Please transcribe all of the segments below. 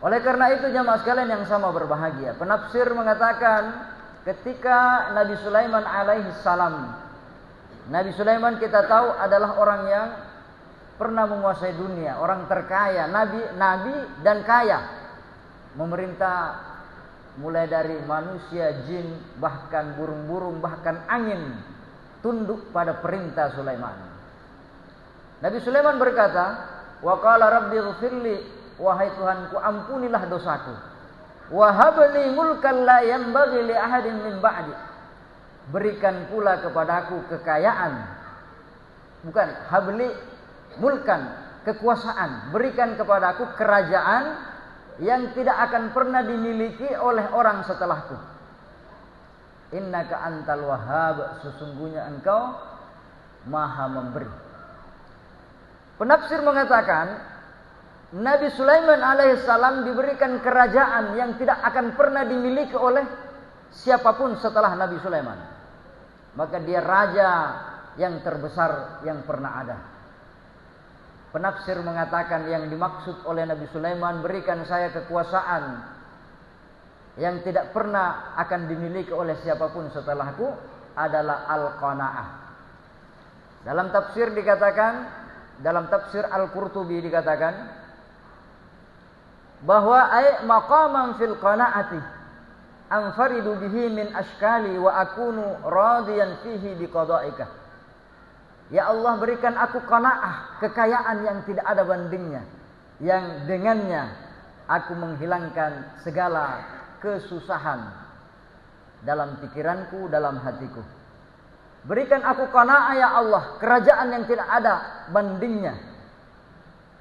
Oleh karena itu jamaah sekalian yang sama berbahagia, penafsir mengatakan ketika Nabi Sulaiman alaihi salam, Nabi Sulaiman kita tahu adalah orang yang pernah menguasai dunia, orang terkaya, nabi dan kaya, memerintah mulai dari manusia, jin, bahkan burung-burung, bahkan angin tunduk pada perintah Sulaiman. Nabi Sulaiman berkata, wa qala rabbi ighfirli, wahai Tuhanku ampunilah dosaku, wa habli mulkan la yanbaghi li ahadin min ba'di, berikan pula kepadaku kekayaan, bukan habli mulkan, kekuasaan, berikan kepadaku kerajaan yang tidak akan pernah dimiliki oleh orang setelahku. Innaka antal wahhab, sesungguhnya engkau maha memberi. Penafsir mengatakan Nabi Sulaiman alaihissalam diberikan kerajaan yang tidak akan pernah dimiliki oleh siapapun setelah Nabi Sulaiman. Maka dia raja yang terbesar yang pernah ada. Penafsir mengatakan yang dimaksud oleh Nabi Sulaiman, berikan saya kekuasaan yang tidak pernah akan dimiliki oleh siapapun setelahku, adalah al-qanaah. Dalam tafsir dikatakan, dalam tafsir Al-Qurtubi dikatakan bahwa ay maqaman fil qanaati anfaridu bihi min ashkali wa akunu radiyan fihi biqada'ika. Ya Allah, berikan aku qanaah, kekayaan yang tidak ada bandingnya, yang dengannya aku menghilangkan segala kesusahan dalam pikiranku, dalam hatiku. Berikan aku qanaah ya Allah, kerajaan yang tidak ada bandingnya.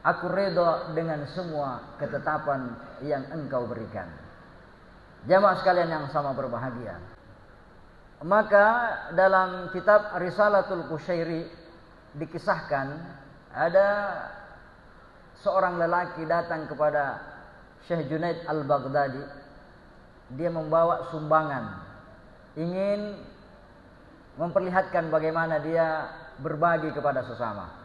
Aku redha dengan semua ketetapan yang Engkau berikan. Jamaah sekalian yang sama berbahagia. Maka dalam kitab Risalatul Qushairi dikisahkan ada seorang lelaki datang kepada Syekh Junaid Al-Baghdadi. Dia membawa sumbangan, ingin memperlihatkan bagaimana dia berbagi kepada sesama.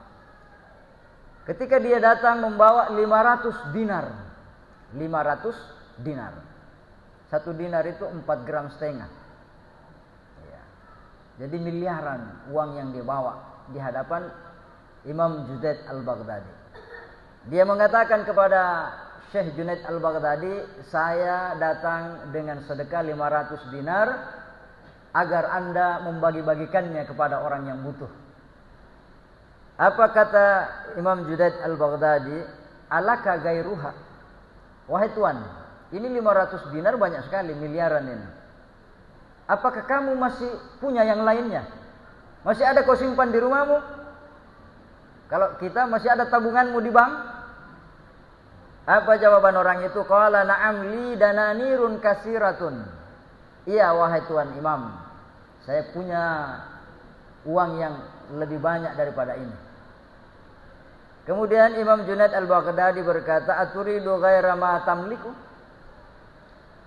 Ketika dia datang membawa 500 dinar. 500 dinar. 1 dinar itu 4,5 gram. Ya. Jadi miliaran uang yang dia bawa di hadapan Imam Junaid Al-Baghdadi. Dia mengatakan kepada Syekh Junaid Al-Baghdadi, saya datang dengan sedekah 500 dinar agar Anda membagi-bagikannya kepada orang yang butuh. Apa kata Imam Junaid Al-Baghdadi? Alaka gairuha. Wahai Tuan, ini 500 dinar banyak sekali, miliaran ini. Apakah kamu masih punya yang lainnya? Masih ada kau simpan di rumahmu? Kalau kita masih ada tabunganmu di bank? Apa jawaban orang itu? Qala na'am li dananirun kasiratun. Iya wahai Tuan Imam, saya punya uang yang lebih banyak daripada ini. Kemudian Imam Junaid Al-Baghdadi berkata, aturidu ghaira ma tamliku?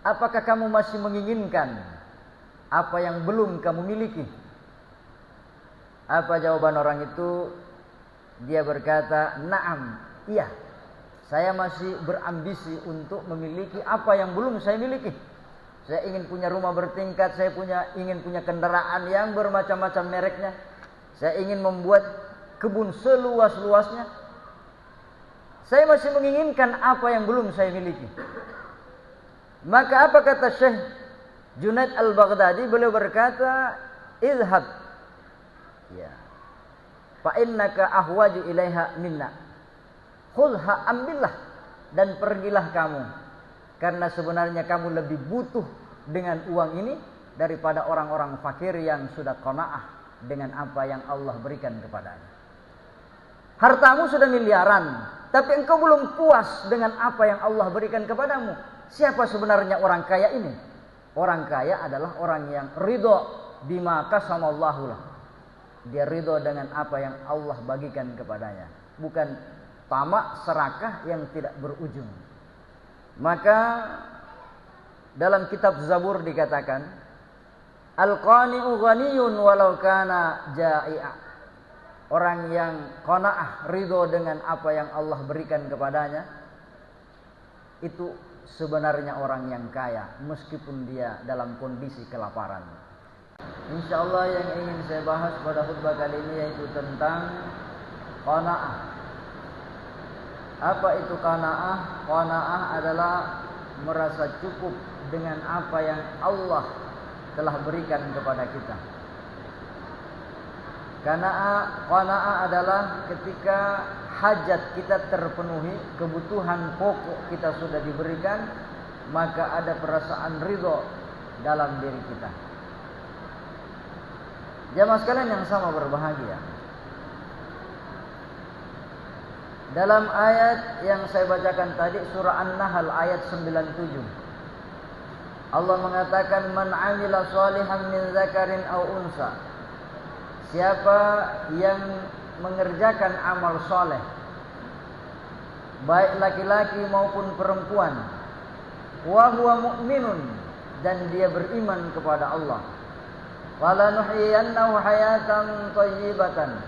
Apakah kamu masih menginginkan apa yang belum kamu miliki? Apa jawaban orang itu? Dia berkata, na'am, iya. Saya masih berambisi untuk memiliki apa yang belum saya miliki. Saya ingin punya rumah bertingkat, saya ingin punya kendaraan yang bermacam-macam mereknya. Saya ingin membuat kebun seluas-luasnya. Saya masih menginginkan apa yang belum saya miliki. Maka apa kata Syekh Junaid Al-Baghdadi? Beliau berkata, izhab. Ya. Fa innaka ahwaju ilaiha minna. Khudha, ambillah dan pergilah kamu. Karena sebenarnya kamu lebih butuh dengan uang ini daripada orang-orang fakir yang sudah qanaah dengan apa yang Allah berikan kepadanya. Hartamu sudah miliaran, tapi engkau belum puas dengan apa yang Allah berikan kepadamu. Siapa sebenarnya orang kaya ini? Orang kaya adalah orang yang ridho bima qasamallahu lah. Dia ridho dengan apa yang Allah bagikan kepadanya, bukan tamak serakah yang tidak berujung. Maka dalam kitab Zabur dikatakan, al-qani'u ghaniyun walau kana ja'i'a. Orang yang qanaah, ridho dengan apa yang Allah berikan kepadanya, itu sebenarnya orang yang kaya meskipun dia dalam kondisi kelaparan. Insyaallah yang ingin saya bahas pada khutbah kali ini yaitu tentang qanaah. Apa itu qanaah? Qanaah adalah merasa cukup dengan apa yang Allah telah berikan kepada kita. Qanaah adalah ketika hajat kita terpenuhi, kebutuhan pokok kita sudah diberikan, maka ada perasaan ridho dalam diri kita. Jamaah sekalian yang sama berbahagia. Dalam ayat yang saya bacakan tadi, surah An-Nahl ayat 97. Allah mengatakan, "Man 'amila shalihan min dzakarin aw unsa." Siapa yang mengerjakan amal soleh, baik laki-laki maupun perempuan, wa huwa mu'minun, dan dia beriman kepada Allah, falanuhyiyannahu hayatan thayyibatan,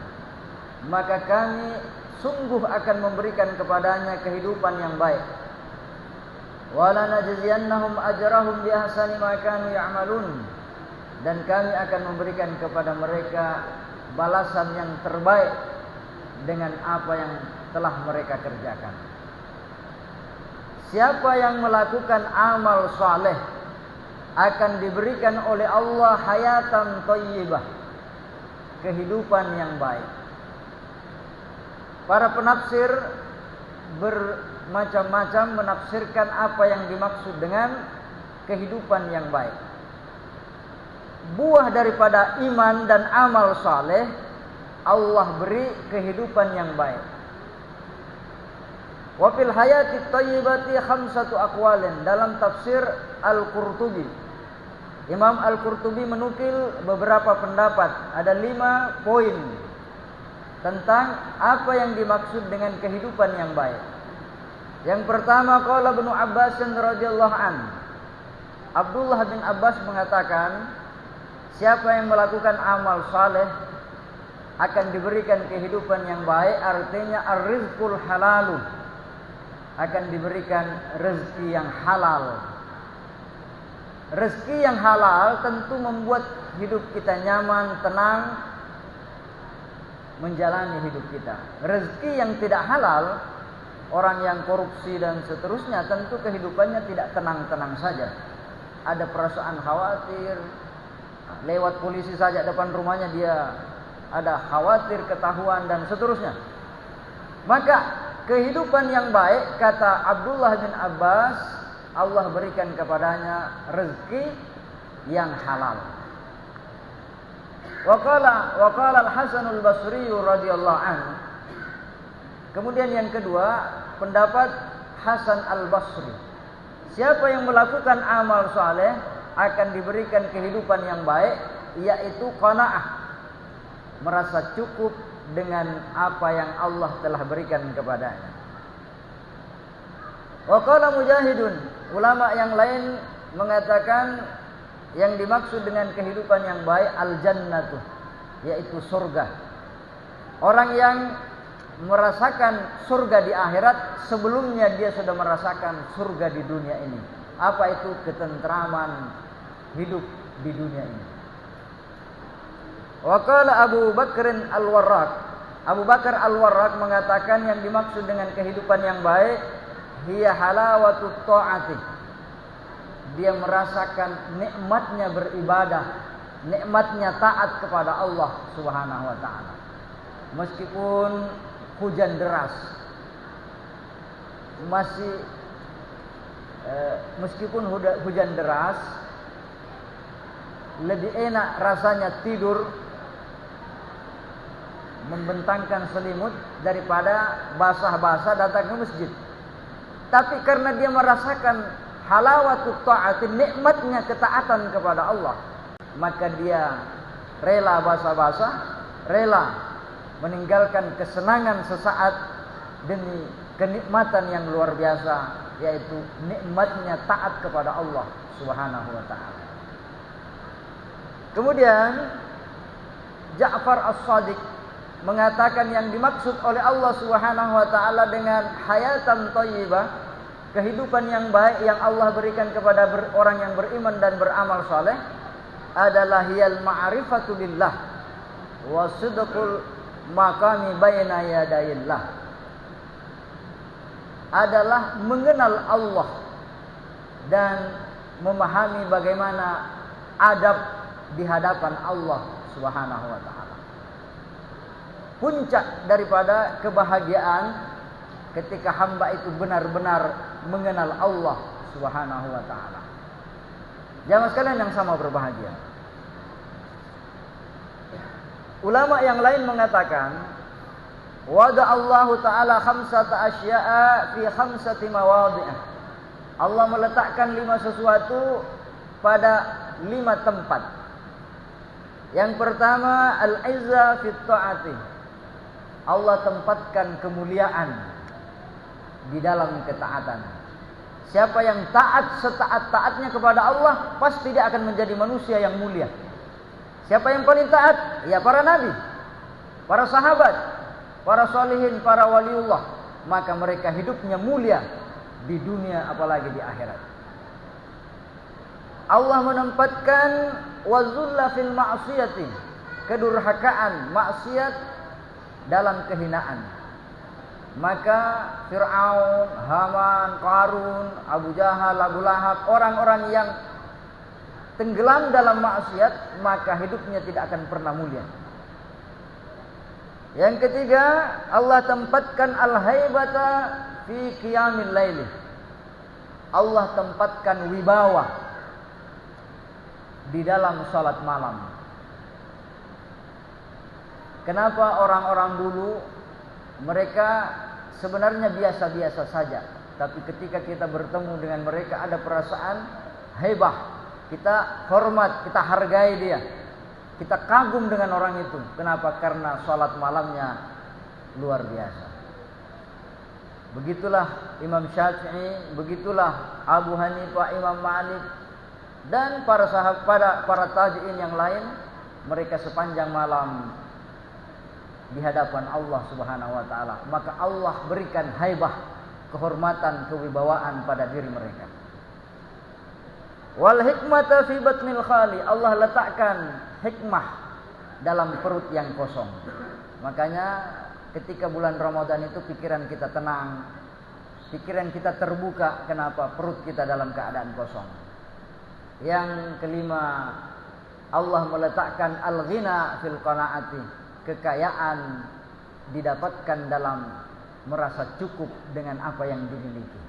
maka kami sungguh akan memberikan kepadanya kehidupan yang baik, walanajziyannahum ajrahum biahsani ma kanu ya'malun, dan kami akan memberikan kepada mereka balasan yang terbaik dengan apa yang telah mereka kerjakan. Siapa yang melakukan amal saleh akan diberikan oleh Allah hayatan thayyibah, kehidupan yang baik. Para penafsir bermacam-macam menafsirkan apa yang dimaksud dengan kehidupan yang baik. Buah daripada iman dan amal saleh, Allah beri kehidupan yang baik. Wa fil hayati thayyibati khamsatu aqwalin. Dalam tafsir Al-Qurtubi, Imam Al-Qurtubi menukil beberapa pendapat. Ada 5 poin tentang apa yang dimaksud dengan kehidupan yang baik. Yang pertama, qala Ibnu Abbas radhiyallahu an. Abdullah bin Abbas mengatakan, siapa yang melakukan amal saleh akan diberikan kehidupan yang baik, artinya ar-rizqul halalu, akan diberikan rezeki yang halal. Rezeki yang halal tentu membuat hidup kita nyaman, tenang, menjalani hidup kita. Rezeki yang tidak halal, orang yang korupsi dan seterusnya, tentu kehidupannya tidak tenang-tenang saja. Ada perasaan khawatir, lewat polisi saja depan rumahnya dia ada khawatir ketahuan dan seterusnya. Maka kehidupan yang baik, kata Abdullah bin Abbas, Allah berikan kepadanya rezeki yang halal. Wa qala Al-Hasan Al-Basri radhiyallahu anhu. Kemudian yang kedua, pendapat Hasan Al-Basri. Siapa yang melakukan amal saleh akan diberikan kehidupan yang baik, yaitu qanaah, merasa cukup dengan apa yang Allah telah berikan kepadanya. Wa qala Mujahidun, ulama yang lain mengatakan yang dimaksud dengan kehidupan yang baik al-jannatu, yaitu surga. Orang yang merasakan surga di akhirat, sebelumnya dia sudah merasakan surga di dunia ini. Apa itu? Ketentraman hidup di dunia ini. Wa qala Abu Bakr Al-Warraq. Abu Bakar Al-Warraq mengatakan yang dimaksud dengan kehidupan yang baik, hiya halawatut ta'ati. Dia merasakan nikmatnya beribadah, nikmatnya taat kepada Allah Subhanahu wa taala. Meskipun hujan deras, meskipun hujan deras, lebih enak rasanya tidur membentangkan selimut daripada basah-basah datang ke masjid. Tapi karena dia merasakan halawatut ta'ati, nikmatnya ketaatan kepada Allah, maka dia rela basah-basah, rela meninggalkan kesenangan sesaat demi kenikmatan yang luar biasa, yaitu nikmatnya taat kepada Allah Subhanahu wa taala. Kemudian Ja'far As-Shadiq mengatakan yang dimaksud oleh Allah Subhanahu wa taala dengan hayatan thayyibah, kehidupan yang baik yang Allah berikan kepada orang yang beriman dan beramal saleh adalah hiyal ma'rifatu billah wa sidqul maqami baina yadayillah, adalah mengenal Allah dan memahami bagaimana adab di hadapan Allah Subhanahu wa taala. Puncak daripada kebahagiaan ketika hamba itu benar-benar mengenal Allah Subhanahu wa taala. Jamaah sekalian yang sama berbahagia. Ulama yang lain mengatakan, wada Allah taala khamsata asya'a fi khamsati mawadhi'ah. Allah meletakkan 5 sesuatu pada 5 tempat. Yang pertama, al-izza fi ta'ati. Allah tempatkan kemuliaan di dalam ketaatan. Siapa yang taat setaat-taatnya kepada Allah, pasti dia akan menjadi manusia yang mulia. Siapa yang paling taat? Ya para nabi, para sahabat, para solihin, para waliullah. Maka mereka hidupnya mulia di dunia apalagi di akhirat. Allah menempatkan wazulla fil ma'siyati, kedurhakaan, maksiat dalam kehinaan. Maka Fir'aun, Haman, Qarun, Abu Jahal, Abu Lahab, orang-orang yang tenggelam dalam maksiat, maka hidupnya tidak akan pernah mulia. Yang ketiga, Allah tempatkan al-haibata fi qiyamil laili. Allah tempatkan wibawa di dalam salat malam. Kenapa orang-orang dulu mereka sebenarnya biasa-biasa saja, tapi ketika kita bertemu dengan mereka ada perasaan haibah. Kita hormat, kita hargai dia. Kita kagum dengan orang itu. Kenapa? Karena salat malamnya luar biasa. Begitulah Imam Syafi'i, begitulah Abu Hanifah, Imam Malik, dan para sahabat, para tabi'in yang lain. Mereka sepanjang malam di hadapan Allah Subhanahu wa taala. Maka Allah berikan haibah, kehormatan, kewibawaan pada diri mereka. Wal hikmata fi batnil khali. Allah letakkan hikmah dalam perut yang kosong. Makanya ketika bulan Ramadan itu pikiran kita tenang, pikiran kita terbuka. Kenapa? Perut kita dalam keadaan kosong. Yang kelima, Allah meletakkan al-ghina fil qanaati, kekayaan didapatkan dalam merasa cukup dengan apa yang dimiliki.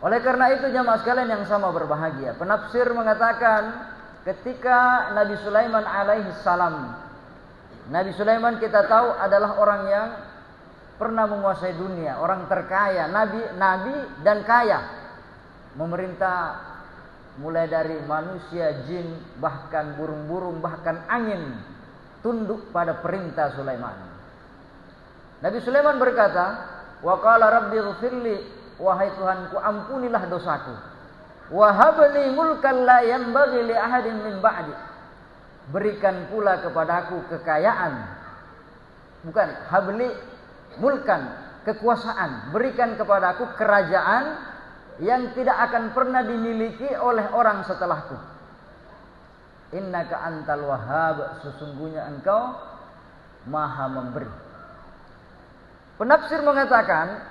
Oleh karena itu jamaah sekalian yang sama berbahagia, penafsir mengatakan ketika Nabi Sulaiman alaihi salam, Nabi Sulaiman kita tahu adalah orang yang pernah menguasai dunia, orang terkaya, nabi dan kaya, memerintah mulai dari manusia, jin, bahkan burung-burung, bahkan angin tunduk pada perintah Sulaiman. Nabi Sulaiman berkata, wa qala rabbi ighfirli, wahai Tuhanku ampunilah dosaku, wa habli mulkan la yanbaghi li ahadin min ba'di, berikan pula kepadaku kekayaan, bukan habli mulkan, kekuasaan, berikan kepadaku kerajaan yang tidak akan pernah dimiliki oleh orang setelahku. Innaka antal wahhab, sesungguhnya engkau maha memberi. Penafsir mengatakan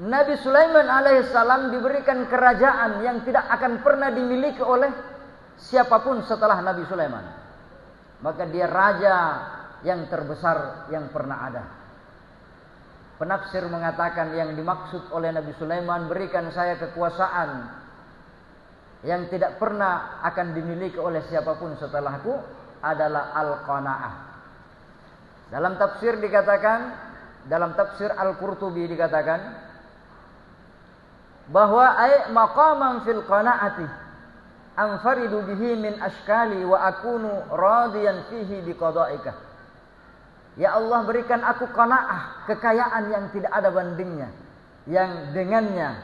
Nabi Sulaiman alaihissalam diberikan kerajaan yang tidak akan pernah dimiliki oleh siapapun setelah Nabi Sulaiman. Maka dia raja yang terbesar yang pernah ada. Penafsir mengatakan yang dimaksud oleh Nabi Sulaiman, berikan saya kekuasaan yang tidak pernah akan dimiliki oleh siapapun setelahku, adalah al-qanaah. Dalam tafsir dikatakan, dalam tafsir Al-Qurtubi dikatakan bahwa ay maqaman fil qanaati anfaridu bihi min ashkali wa akunu radiyan fihi biqada'ika. Ya Allah, berikan aku qanaah, kekayaan yang tidak ada bandingnya, yang dengannya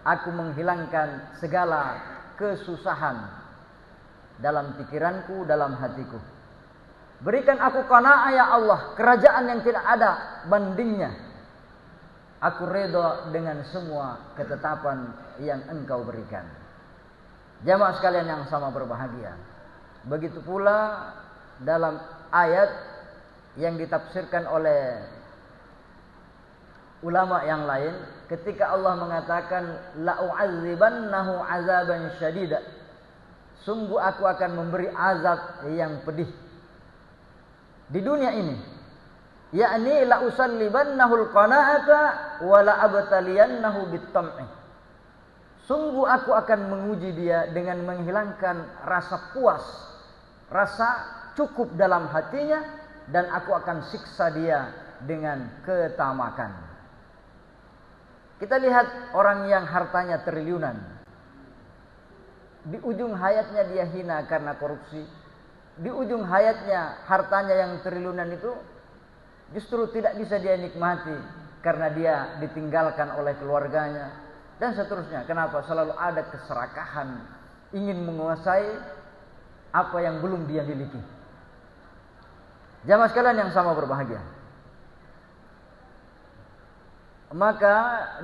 aku menghilangkan segala kesusahan dalam pikiranku, dalam hatiku. Berikan aku qanaah ya Allah, kerajaan yang tidak ada bandingnya, Aku ridha dengan semua ketetapan yang Engkau berikan. Jamaah sekalian yang sama berbahagia. Begitu pula dalam ayat yang ditafsirkan oleh ulama yang lain, ketika Allah mengatakan la'u'adzibannahu 'adzaban syadida, sungguh aku akan memberi azab yang pedih di dunia ini, yakni la'usallibannahul qana'ata wa la'abtaliyannahu bit-tam'i. Sungguh aku akan menguji dia dengan menghilangkan rasa puas, rasa cukup dalam hatinya, dan aku akan siksa dia dengan ketamakan. Kita lihat orang yang hartanya triliunan, di ujung hayatnya dia hina karena korupsi. Di ujung hayatnya hartanya yang triliunan itu justru tidak bisa dia nikmati karena dia ditinggalkan oleh keluarganya dan seterusnya. Kenapa? Selalu ada keserakahan, ingin menguasai apa yang belum dia miliki. Jamaah sekalian yang sama berbahagia. Maka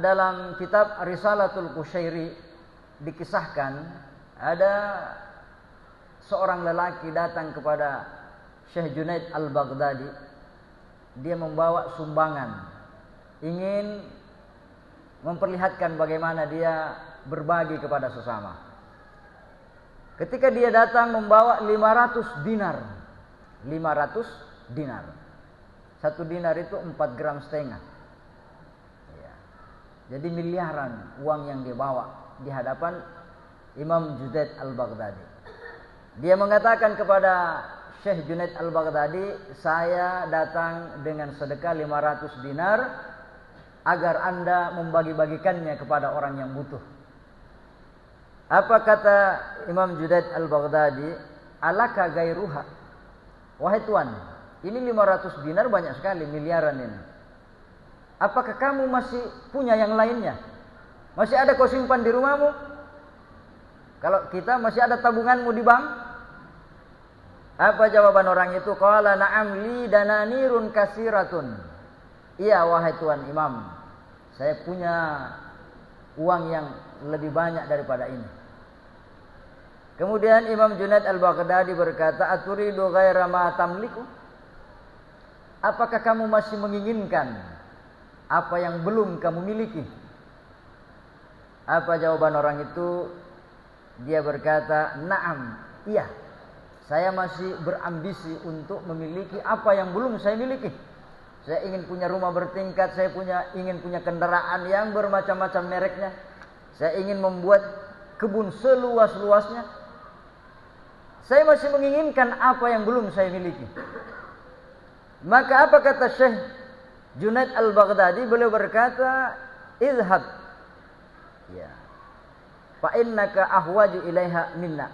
dalam kitab Risalatul Qushairi dikisahkan ada seorang lelaki datang kepada Syekh Junaid Al-Baghdadi. Dia membawa sumbangan, ingin memperlihatkan bagaimana dia berbagi kepada sesama. Ketika dia datang membawa 500 dinar. 500 dinar. 1 dinar itu 4,5 gram. Ya. Jadi miliaran uang yang dia bawa di hadapan Imam Junaid Al-Baghdadi. Dia mengatakan kepada Syekh Junaid Al-Baghdadi, saya datang dengan sedekah 500 dinar agar Anda membagi-bagikannya kepada orang yang butuh. Apa kata Imam Junaid Al-Baghdadi? Alaka gairuha. Wahai tuan, ini 500 dinar banyak sekali, miliaran ini. Apakah kamu masih punya yang lainnya? Masih ada kau simpan di rumahmu? Kalau kita masih ada tabunganmu di bank? Apa jawaban orang itu? Qala na'am li dananirun kasiratun. Iya wahai tuan imam, saya punya uang yang lebih banyak daripada ini. Kemudian Imam Junaid Al-Baghdadi berkata, aturidu ghaira ma tamliku? Apakah kamu masih menginginkan apa yang belum kamu miliki? Apa jawaban orang itu? Dia berkata, na'am, iya. Saya masih berambisi untuk memiliki apa yang belum saya miliki. Saya ingin punya rumah bertingkat, saya ingin punya kendaraan yang bermacam-macam mereknya. Saya ingin membuat kebun seluas-luasnya. Saya masih menginginkan apa yang belum saya miliki. Maka apa kata Syekh Junaid Al-Baghdadi? Beliau berkata, izhab. Ya. Fa innaka ahwaju ilaiha minna.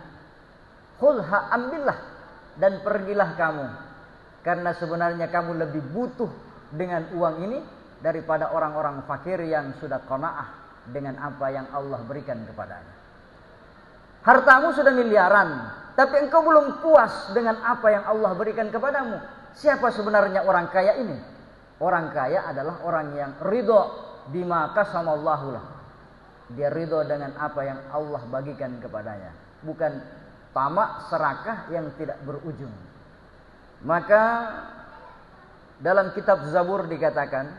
Khudha ambillah, dan pergilah kamu. Karena sebenarnya kamu lebih butuh dengan uang ini daripada orang-orang fakir yang sudah qanaah dengan apa yang Allah berikan kepadanya. Hartamu sudah miliaran, tapi engkau belum puas dengan apa yang Allah berikan kepadamu. Siapa sebenarnya orang kaya ini? Orang kaya adalah orang yang ridho bima qasamallahu lah. Dia ridho dengan apa yang Allah bagikan kepadanya, bukan tamak serakah yang tidak berujung. Maka dalam kitab Zabur dikatakan,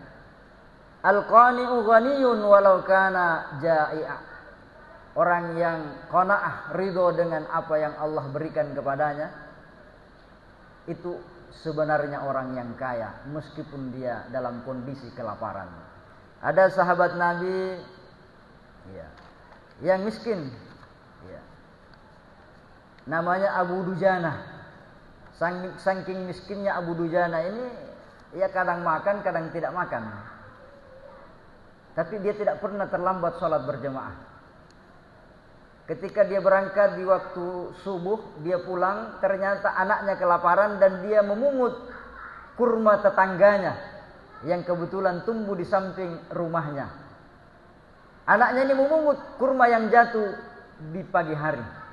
al-qani'u ghaniyun walau kana ja'i'a. Orang yang qanaah, ridho dengan apa yang Allah berikan kepadanya, itu sebenarnya orang yang kaya meskipun dia dalam kondisi kelaparan. Ada sahabat Nabi yang miskin, namanya Abu Dujana. Saking miskinnya Abu Dujana ini, ia kadang makan, kadang tidak makan. Tapi dia tidak pernah terlambat sholat berjamaah. Ketika dia berangkat di waktu subuh, dia pulang, ternyata anaknya kelaparan dan dia memungut kurma tetangganya yang kebetulan tumbuh di samping rumahnya. Anaknya ini memungut kurma yang jatuh di pagi hari.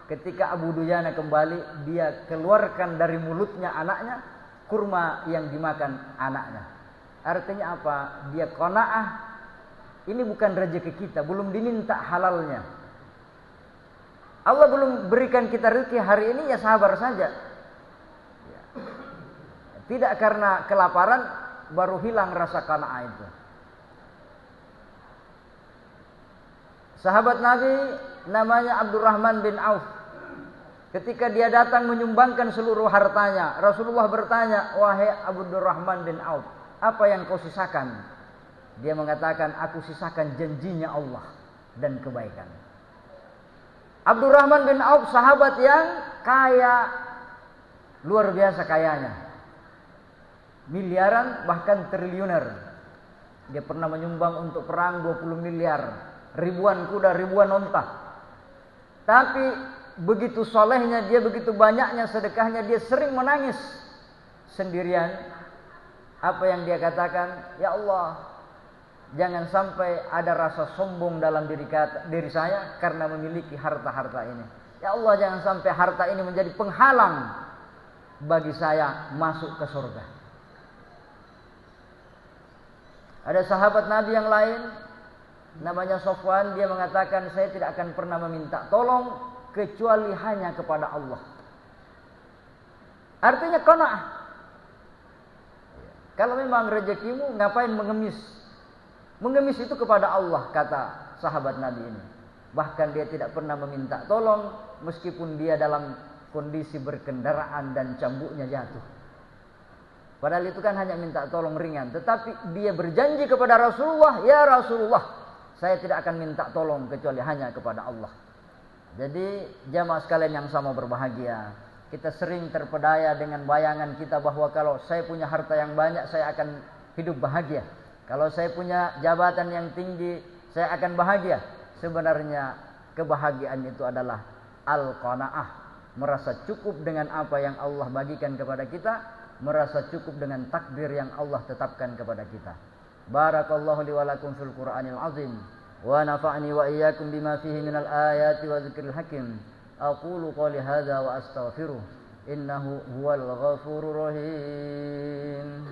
Ketika Abu Dujana kembali, dia keluarkan dari mulutnya anaknya kurma yang dimakan anaknya. Artinya apa? Dia qanaah. Ini bukan rezeki kita, belum diminta halalnya. Allah belum berikan kita rezeki hari ini, ya sabar saja. Tidak karena kelaparan baru hilang rasa qanaah itu. Sahabat Nabi namanya Abdurrahman bin Auf. Ketika dia datang menyumbangkan seluruh hartanya, Rasulullah bertanya, "Wahai Abdurrahman bin Auf, apa yang kau sisakan?" Dia mengatakan, "Aku sisakan janjinya Allah dan kebaikan." Abdurrahman bin Auf sahabat yang kaya, luar biasa kayanya. Miliaran bahkan triliuner. Dia pernah menyumbang untuk perang 20 miliar, ribuan kuda, ribuan onta. Tapi begitu solehnya dia, begitu banyaknya sedekahnya, dia sering menangis sendirian. Apa yang dia katakan? "Ya Allah, jangan sampai ada rasa sombong dalam diri saya karena memiliki harta-harta ini. Ya Allah, jangan sampai harta ini menjadi penghalang bagi saya masuk ke surga." Ada sahabat Nabi yang lain namanya Sofwan, dia mengatakan, "Saya tidak akan pernah meminta tolong kecuali hanya kepada Allah." Artinya qanaah. Kalau memang rezekimu, ngapain mengemis? Mengemis itu kepada Allah, kata sahabat Nabi ini. Bahkan dia tidak pernah meminta tolong meskipun dia dalam kondisi berkendaraan dan cambuknya jatuh. Padahal itu kan hanya minta tolong ringan. Tetapi dia berjanji kepada Rasulullah, "Ya Rasulullah, saya tidak akan minta tolong kecuali hanya kepada Allah." Jadi jamaah sekalian yang sama berbahagia, kita sering terpedaya dengan bayangan kita bahwa kalau saya punya harta yang banyak, saya akan hidup bahagia. Kalau saya punya jabatan yang tinggi, saya akan bahagia. Sebenarnya kebahagiaan itu adalah al-qanaah, merasa cukup dengan apa yang Allah bagikan kepada kita, merasa cukup dengan takdir yang Allah tetapkan kepada kita. Barakallahu li wa lakum fil Qur'anil azim wa nafa'ni wa iyyakum bima fihi minal ayati wa dzikril hakim. Aqulu qouli hadza wa astaghfiruh innahu huwal ghafurur rahim.